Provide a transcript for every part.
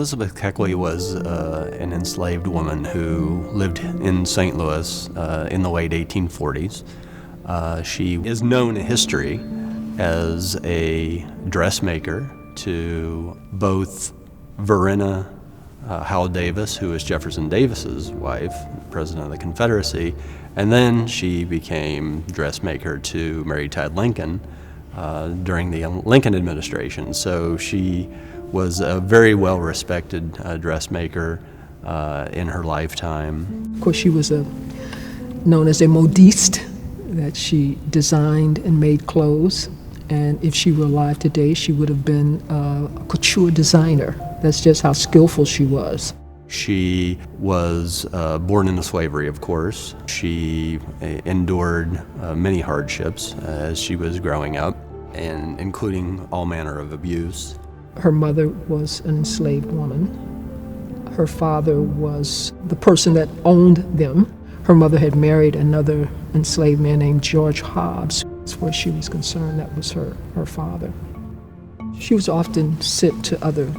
Elizabeth Keckley was an enslaved woman who lived in St. Louis in the late 1840s. She is known in history as a dressmaker to both Verena Howell Davis, who was Jefferson Davis's wife, President of the Confederacy, and then she became dressmaker to Mary Todd Lincoln during the Lincoln administration. So she was a very well-respected dressmaker in her lifetime. Of course, she was known as a modiste, that she designed and made clothes. And if she were alive today, she would have been a couture designer. That's just how skillful she was. She was born into slavery, of course. She endured many hardships as she was growing up, and including all manner of abuse. Her mother was an enslaved woman. Her father was the person that owned them. Her mother had married another enslaved man named George Hobbs. As far as she was concerned, that was her father. She was often sent to other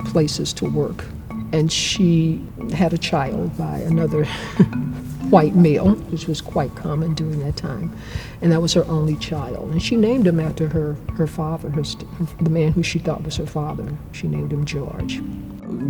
places to work, and she had a child by another white male, which was quite common during that time, and that was her only child. And she named him after her father, the man who she thought was her father. She named him George.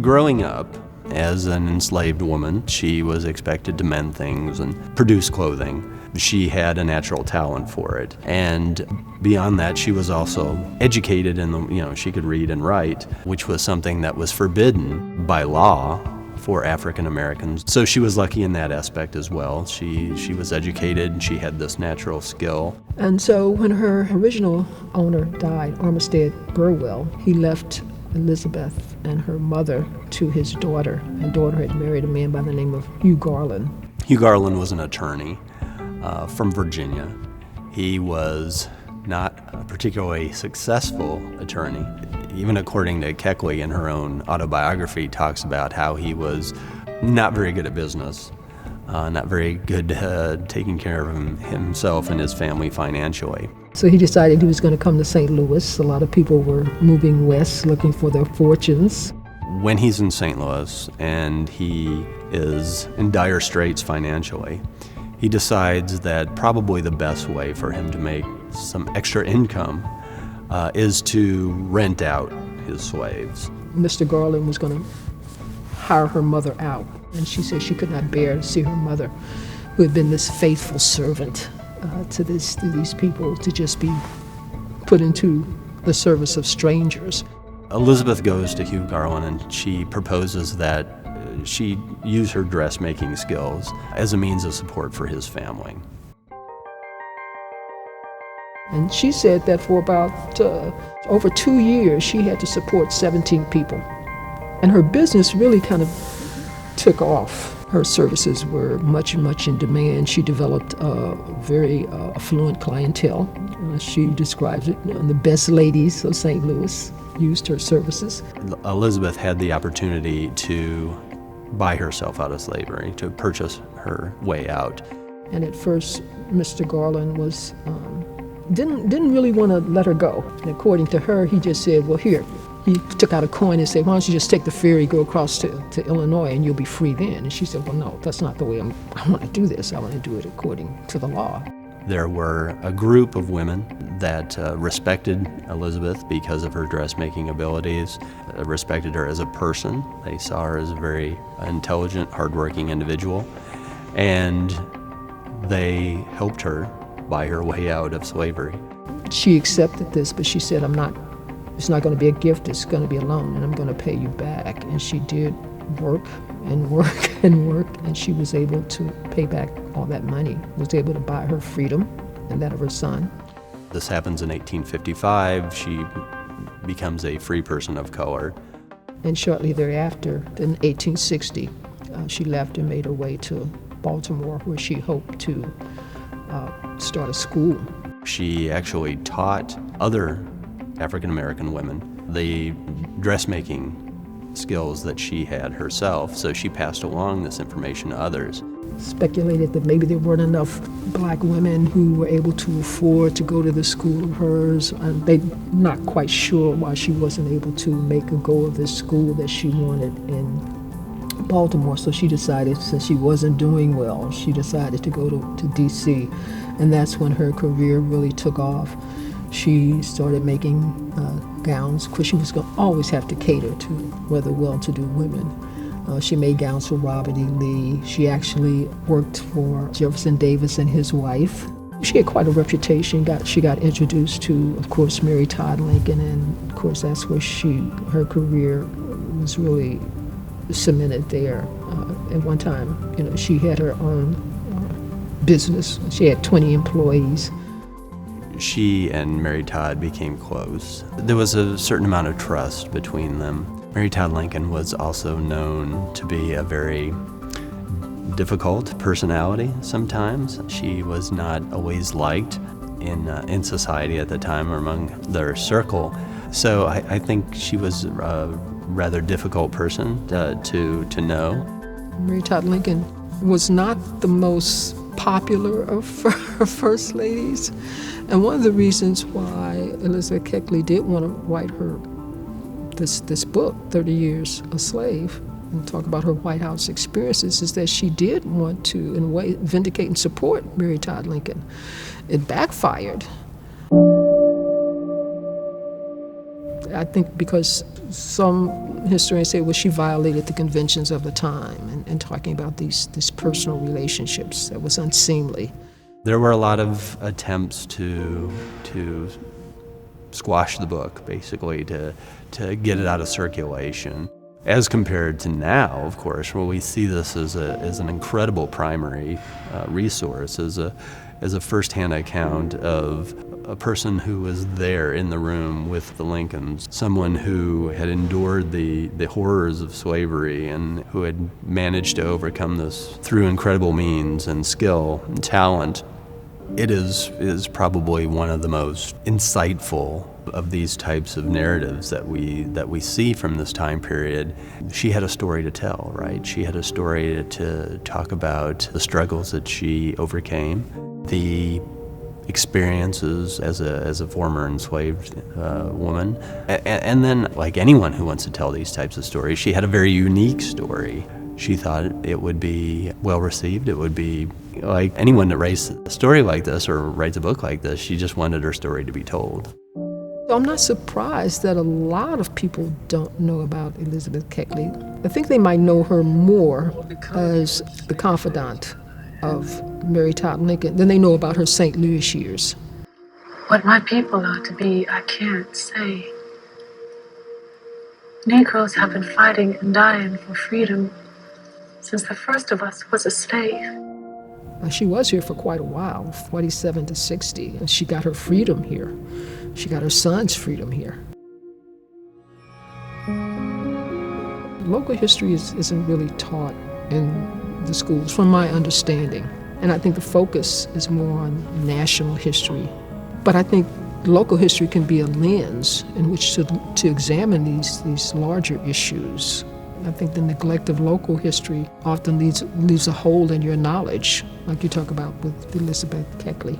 Growing up as an enslaved woman, she was expected to mend things and produce clothing. She had a natural talent for it, and beyond that, she was also educated in she could read and write, which was something that was forbidden by law for African Americans. So she was lucky in that aspect as well. She was educated, and she had this natural skill. And so when her original owner died, Armistead Burwell, he left Elizabeth and her mother to his daughter. Her daughter had married a man by the name of Hugh Garland. Hugh Garland was an attorney from Virginia. He was not a particularly successful attorney. Even according to Keckley in her own autobiography, talks about how he was not very good at business, not very good taking care of himself and his family financially. So he decided he was going to come to St. Louis. A lot of people were moving west looking for their fortunes. When he's in St. Louis and he is in dire straits financially, he decides that probably the best way for him to make some extra income is to rent out his slaves. Mr. Garland was going to hire her mother out, and she said she could not bear to see her mother, who had been this faithful servant to these people, to just be put into the service of strangers. Elizabeth goes to Hugh Garland and she proposes that she use her dressmaking skills as a means of support for his family. And she said that for about over 2 years, she had to support 17 people. And her business really kind of took off. Her services were much in demand. She developed a very affluent clientele. She describes it, the best ladies of St. Louis used her services. Elizabeth had the opportunity to buy herself out of slavery, to purchase her way out. And at first, Mr. Garland was didn't really want to let her go. And according to her, he just said, well, here. He took out a coin and said, why don't you just take the ferry, go across to Illinois, and you'll be free then. And she said, well, no, that's not the way I want to do this. I want to do it according to the law. There were a group of women that respected Elizabeth because of her dressmaking abilities, respected her as a person. They saw her as a very intelligent, hardworking individual, and they helped her buy her way out of slavery. She accepted this, but she said, it's not going to be a gift, it's going to be a loan, and I'm going to pay you back. And she did work and work and work, and she was able to pay back all that money, was able to buy her freedom and that of her son. This happens in 1855. She becomes a free person of color. And shortly thereafter, in 1860, she left and made her way to Baltimore, where she hoped to start a school. She actually taught other African-American women the dressmaking skills that she had herself, so she passed along this information to others. speculated that maybe there weren't enough black women who were able to afford to go to the school of hers. And they're not quite sure why she wasn't able to make a go of this school that she wanted in Baltimore. So she decided, since she wasn't doing well, she decided to go to D.C. And that's when her career really took off. She started making gowns. Of course, she was going to always have to cater to rather well-to-do women. She made gowns for Robert E. Lee. She actually worked for Jefferson Davis and his wife. She had quite a reputation. She got introduced to, of course, Mary Todd Lincoln, and of course that's where her career was really cemented there. At one time, she had her own business. She had 20 employees. She and Mary Todd became close. There was a certain amount of trust between them. Mary Todd Lincoln was also known to be a very difficult personality sometimes. She was not always liked in society at the time or among their circle. So I think she was a rather difficult person to know. Mary Todd Lincoln was not the most popular of her first ladies. And one of the reasons why Elizabeth Keckley did want to write her this book, 30 Years a Slave, and talk about her White House experiences, is that she did want to, in a way, vindicate and support Mary Todd Lincoln. It backfired. I think because some historians say, well, she violated the conventions of the time and talking about these personal relationships that was unseemly. There were a lot of attempts to squash the book, basically, to get it out of circulation. As compared to now, of course, where we see this as an incredible primary resource, as a first-hand account of a person who was there in the room with the Lincolns, someone who had endured the horrors of slavery and who had managed to overcome this through incredible means and skill and talent. It is probably one of the most insightful of these types of narratives that we see from this time period. She had a story to tell, right? She had a story to talk about the struggles that she overcame, the experiences as a former enslaved woman, and then, like anyone who wants to tell these types of stories, she had a very unique story. She thought it would be well received. It would be like anyone that writes a story like this or writes a book like this, she just wanted her story to be told. I'm not surprised that a lot of people don't know about Elizabeth Keckley. I think they might know her more as the confidant of Mary Todd Lincoln than they know about her St. Louis years. What my people are to be, I can't say. Negroes have been fighting and dying for freedom since the first of us was a slave. She was here for quite a while, 47 to 60, and she got her freedom here. She got her son's freedom here. Local history isn't really taught in the schools, from my understanding. And I think the focus is more on national history. But I think local history can be a lens in which to examine these larger issues. I think the neglect of local history often leaves a hole in your knowledge, like you talk about with Elizabeth Keckley.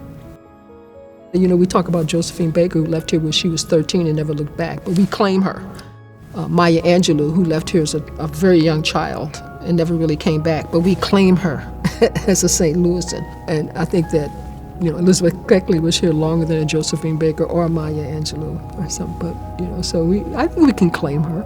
We talk about Josephine Baker, who left here when she was 13 and never looked back, but we claim her. Maya Angelou, who left here as a very young child and never really came back, but we claim her as a St. Louisan. And I think that, Elizabeth Keckley was here longer than Josephine Baker or Maya Angelou or something, but, so I think we can claim her.